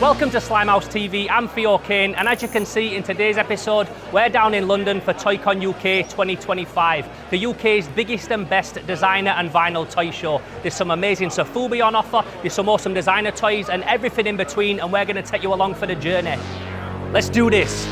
Welcome to Slimehouse TV, I'm Theo Kane, and as you can see in today's episode, we're down in London for Toycon UK 2025, the UK's biggest and best designer and vinyl toy show. There's some amazing Sofubi on offer, there's some awesome designer toys and everything in between, and we're going to take you along for the journey. Let's do this.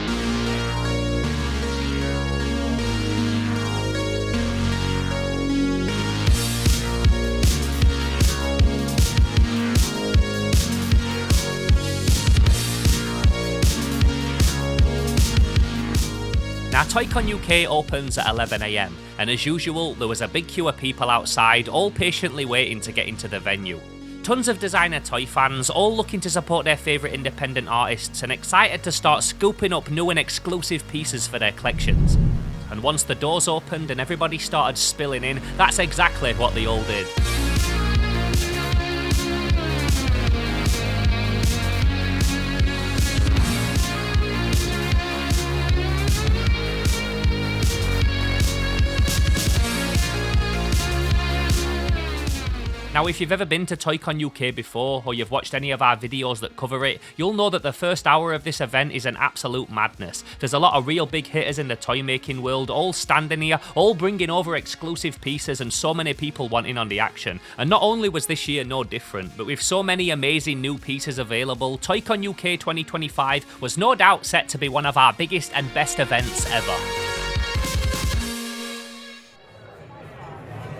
Now, Toycon UK opens at 11 AM, and as usual, there was a big queue of people outside, all patiently waiting to get into the venue. Tons of designer toy fans, all looking to support their favourite independent artists and excited to start scooping up new and exclusive pieces for their collections. And once the doors opened and everybody started spilling in, that's exactly what they all did. Now, if you've ever been to Toycon UK before, or you've watched any of our videos that cover it, you'll know that the first hour of this event is an absolute madness. There's a lot of real big hitters in the toy making world, all standing here, all bringing over exclusive pieces, and so many people wanting on the action. And not only was this year no different, but with so many amazing new pieces available, Toycon UK 2025 was no doubt set to be one of our biggest and best events ever.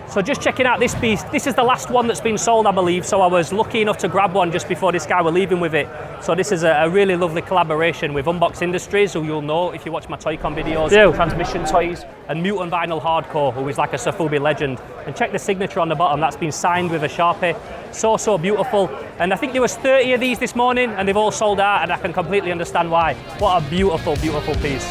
So just checking out this piece, this is the last one that's been sold, I believe, so I was lucky enough to grab one just before this guy were leaving with it. So this is a really lovely collaboration with Unbox Industries, who you'll know if you watch my Toycon videos, Transmission Toys, and Mutant Vinyl Hardcore, who is like a Sofubi legend. And check the signature on the bottom, that's been signed with a Sharpie. So beautiful. And I think there was 30 of these this morning, and they've all sold out, and I can completely understand why. What a beautiful, beautiful piece.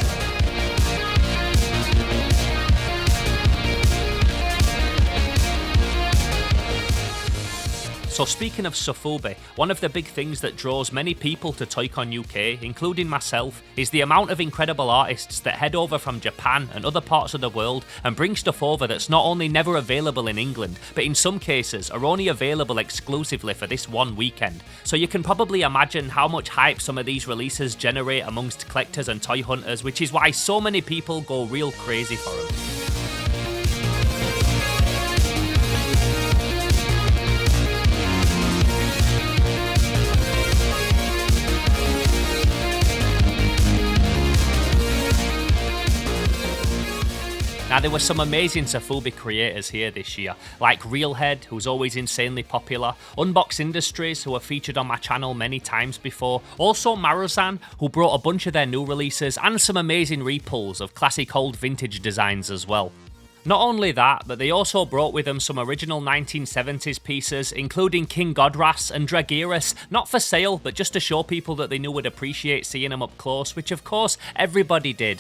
So speaking of Sofubi, one of the big things that draws many people to Toycon UK, including myself, is the amount of incredible artists that head over from Japan and other parts of the world and bring stuff over that's not only never available in England, but in some cases are only available exclusively for this one weekend. So you can probably imagine how much hype some of these releases generate amongst collectors and toy hunters, which is why so many people go real crazy for them. Now, there were some amazing Sofubi creators here this year, like Realhead, who's always insanely popular, Unbox Industries, who have featured on my channel many times before, also Maruzan, who brought a bunch of their new releases, and some amazing repulls of classic old vintage designs as well. Not only that, but they also brought with them some original 1970s pieces, including King Godras and Dragiris, not for sale, but just to show people that they knew would appreciate seeing them up close, which of course everybody did.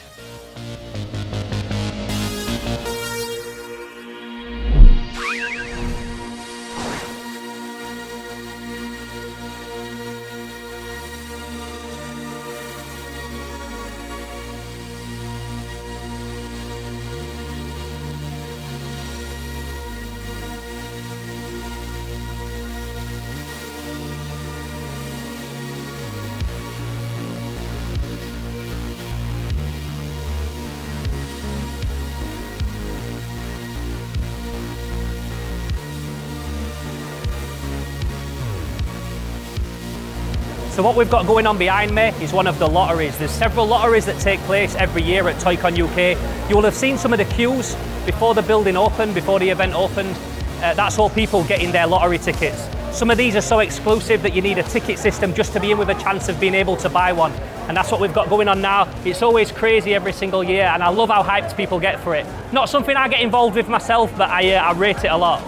So what we've got going on behind me is one of the lotteries. There's several lotteries that take place every year at Toycon UK. You will have seen some of the queues before the building opened, before the event opened. That's all people getting their lottery tickets. Some of these are so exclusive that you need a ticket system just to be in with a chance of being able to buy one. And that's what we've got going on now. It's always crazy every single year, and I love how hyped people get for it. Not something I get involved with myself, but I rate it a lot.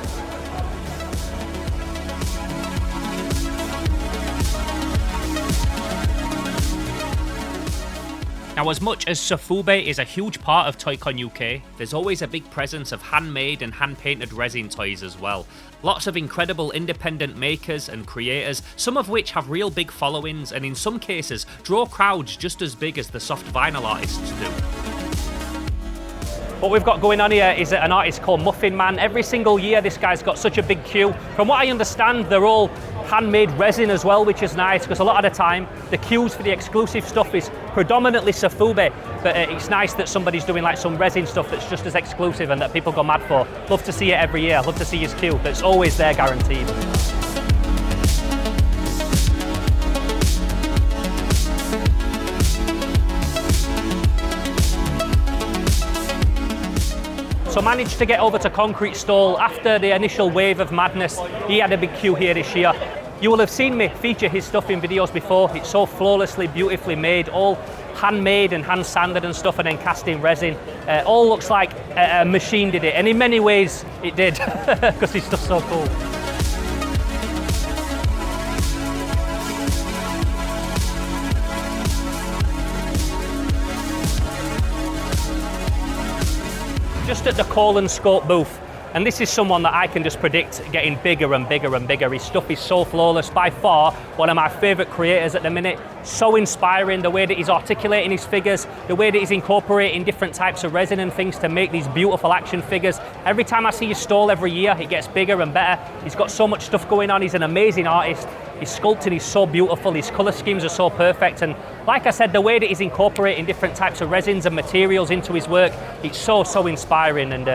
Now, as much as Sofubi is a huge part of Toycon UK, there's always a big presence of handmade and hand-painted resin toys as well. Lots of incredible independent makers and creators, some of which have real big followings and in some cases draw crowds just as big as the soft vinyl artists do. What we've got going on here is an artist called Muffin Man. Every single year this guy's got such a big queue. From what I understand, they're all handmade resin as well, which is nice, because a lot of the time the queues for the exclusive stuff is predominantly Sofubi, but it's nice that somebody's doing like some resin stuff that's just as exclusive and that people go mad for. Love to see it every year, love to see his queue, that's always there guaranteed. So managed to get over to Concrete Stall after the initial wave of madness. He had a big queue here this year. You will have seen me feature his stuff in videos before. It's so flawlessly, beautifully made, all handmade and hand sanded and stuff, and then cast in resin. All looks like a machine did it, and in many ways it did, because his stuff's so cool. Just at the Call & Scope booth, and this is someone that I can just predict getting bigger and bigger and bigger. His stuff is so flawless, by far one of my favourite creators at the minute. So inspiring, the way that he's articulating his figures, the way that he's incorporating different types of resin and things to make these beautiful action figures. Every time I see his stall every year, it gets bigger and better. He's got so much stuff going on, he's an amazing artist. His sculpting is so beautiful, his colour schemes are so perfect, and like I said, the way that he's incorporating different types of resins and materials into his work, it's so inspiring. And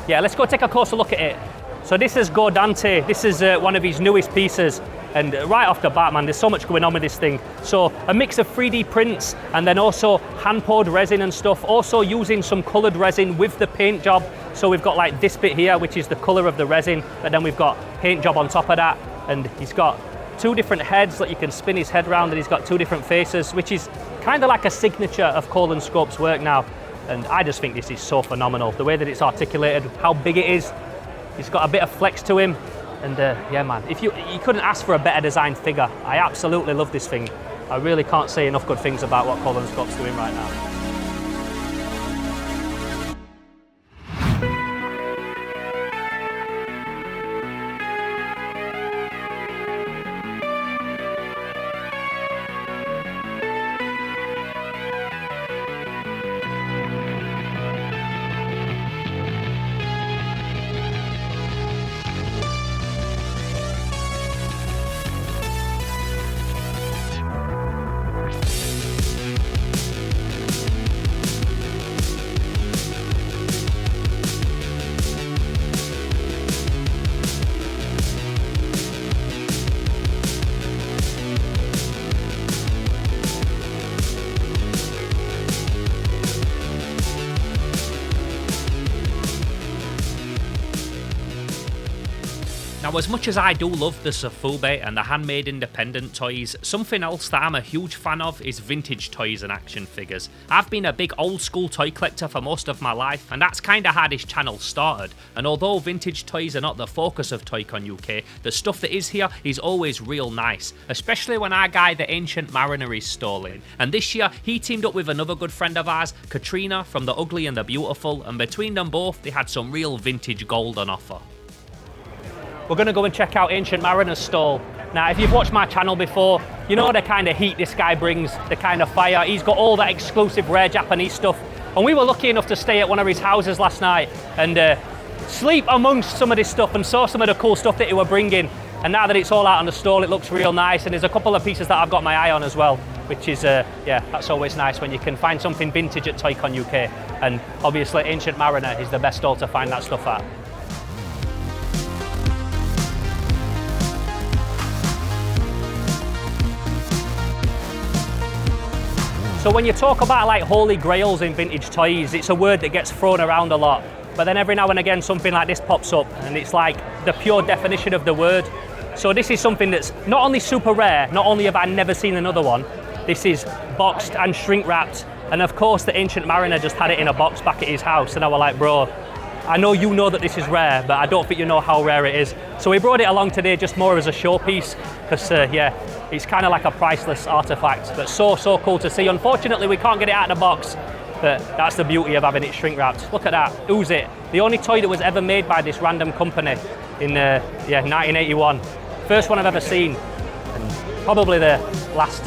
yeah, let's go take a closer look at it. So this is Gordante, this is one of his newest pieces, and right off the bat, man, there's so much going on with this thing. So a mix of 3D prints and then also hand-poured resin and stuff, also using some coloured resin with the paint job. So we've got like this bit here, which is the colour of the resin, but then we've got paint job on top of that, and he's got two different heads that you can spin his head around, and he's got two different faces, which is kind of like a signature of Call & Scope's work now. And I just think this is so phenomenal. The way that it's articulated, how big it is, it's got a bit of flex to him. And yeah, man, if you couldn't ask for a better designed figure. I absolutely love this thing. I really can't say enough good things about what Call & Scope's doing right now. Now, as much as I do love the Sofubi and the handmade independent toys, something else that I'm a huge fan of is vintage toys and action figures. I've been a big old school toy collector for most of my life, and that's kinda how this channel started. And although vintage toys are not the focus of Toycon UK, the stuff that is here is always real nice, especially when our guy the Ancient Mariner is stalling. And this year, he teamed up with another good friend of ours, Katrina from The Ugly and the Beautiful, and between them both, they had some real vintage gold on offer. We're going to go and check out Ancient Mariner's stall. Now, if you've watched my channel before, you know the kind of heat this guy brings, the kind of fire. He's got all that exclusive rare Japanese stuff. And we were lucky enough to stay at one of his houses last night and sleep amongst some of this stuff and saw some of the cool stuff that he were bringing. And now that it's all out on the stall, it looks real nice. And there's a couple of pieces that I've got my eye on as well, which is, yeah, that's always nice when you can find something vintage at Toycon UK. And obviously, Ancient Mariner is the best stall to find that stuff at. So when you talk about like holy grails in vintage toys, it's a word that gets thrown around a lot. But then every now and again something like this pops up and it's like the pure definition of the word. So this is something that's not only super rare, not only have I never seen another one, this is boxed and shrink wrapped. And of course the Ancient Mariner just had it in a box back at his house, and I was like, bro, I know you know that this is rare, but I don't think you know how rare it is. So we brought it along today just more as a showpiece, because yeah, it's kind of like a priceless artifact, but so cool to see. Unfortunately, we can't get it out of the box, but that's the beauty of having it shrink wrapped. Look at that, Who's It? The only toy that was ever made by this random company in yeah, 1981. First one I've ever seen, and probably the last.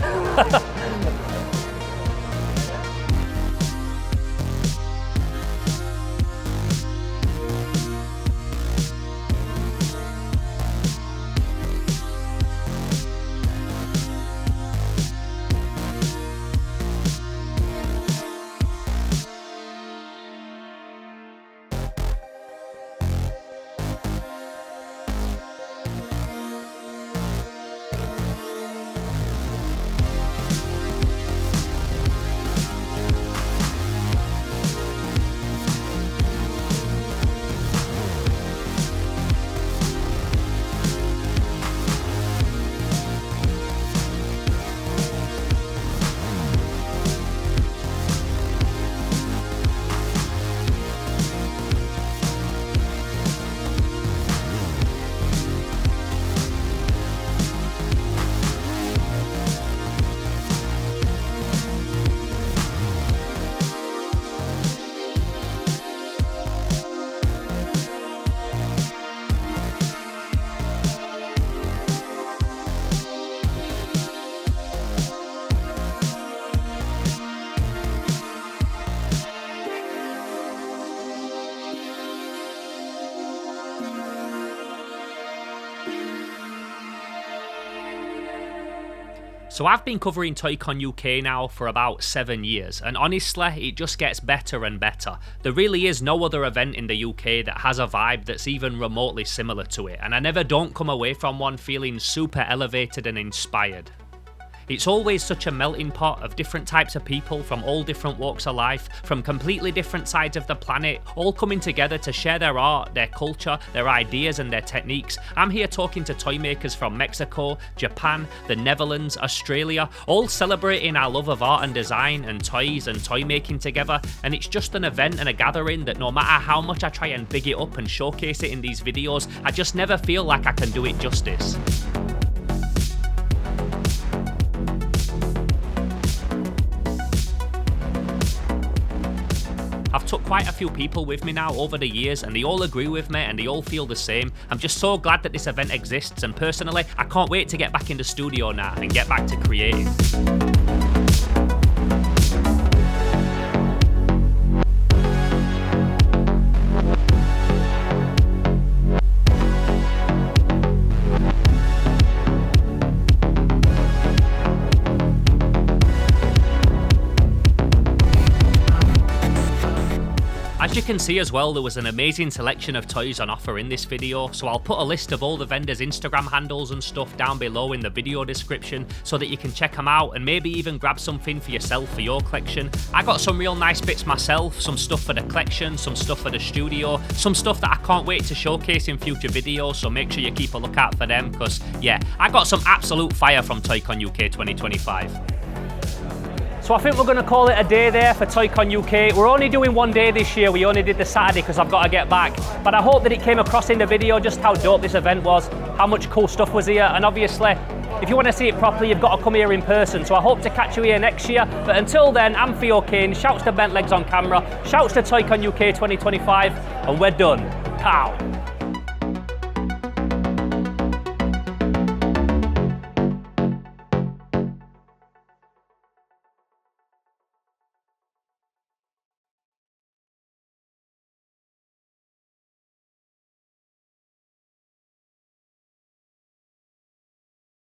So I've been covering Toycon UK now for about 7 years, and honestly, it just gets better and better. There really is no other event in the UK that has a vibe that's even remotely similar to it, and I never don't come away from one feeling super elevated and inspired. It's always such a melting pot of different types of people from all different walks of life, from completely different sides of the planet, all coming together to share their art, their culture, their ideas and their techniques. I'm here talking to toy makers from Mexico, Japan, the Netherlands, Australia, all celebrating our love of art and design and toys and toy making together, and it's just an event and a gathering that no matter how much I try and big it up and showcase it in these videos, I just never feel like I can do it justice. I've took quite a few people with me now over the years, and they all agree with me and they all feel the same. I'm just so glad that this event exists, and personally, I can't wait to get back in the studio now and get back to creating. As you can see as well, there was an amazing selection of toys on offer in this video, so I'll put a list of all the vendors' Instagram handles and stuff down below in the video description so that you can check them out and maybe even grab something for yourself for your collection. I got some real nice bits myself, some stuff for the collection, some stuff for the studio, some stuff that I can't wait to showcase in future videos, so make sure you keep a lookout for them, because yeah, I got some absolute fire from Toycon UK 2025. So I think we're going to call it a day there for Toycon UK. We're only doing one day this year. We only did the Saturday because I've got to get back. But I hope that it came across in the video just how dope this event was, how much cool stuff was here. And obviously, if you want to see it properly, you've got to come here in person. So I hope to catch you here next year. But until then, I'm Theo Kane. Shouts to Bent Legs on camera. Shouts to Toycon UK 2025. And we're done. Pow.